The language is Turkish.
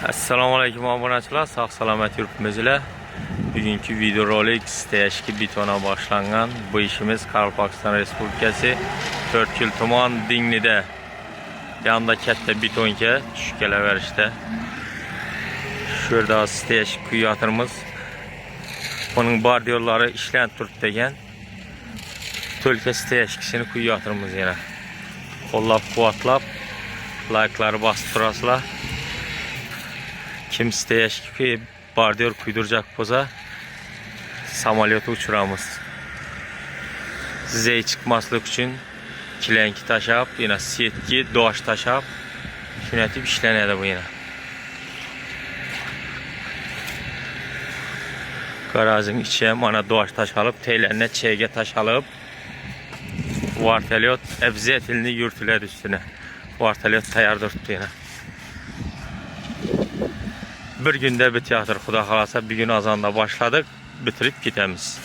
Assalomu alaykum obunachilar, sog' salomat yuribmizlar. Bugünkü videorolik steashki betona boshlangan. Bu ishimiz Qoraqalpog'iston Respublikasi 4 yil tuman Dinglida. Yanında katta betonga tushib kelaverishdi. Shu yerda steash quyatırmiz. Onun bordyurlari ishlanib turibdi degan. To'lka steashkisini quyatırmiz yana. Qo'llab-quvvatlab like'larni bosib turasizlar. Kim steashki bordyur kuyduracak bo'lsa, samolyot uçuramız. Zey çıkmaslık için kilenki taşap, yine setki, doğaç taşap, şunetip işlenedi bu yine. Garajın içe mana doğaç taşalıp, teylerine çeyge taşalıp, vartalyot ebzetilini yürtüledi üstüne. Vartalyot tayardır tuttu yine. Bir günde bitiyordur, Xudo xolasa bir gün azanda başladık, bitirip gidemiz.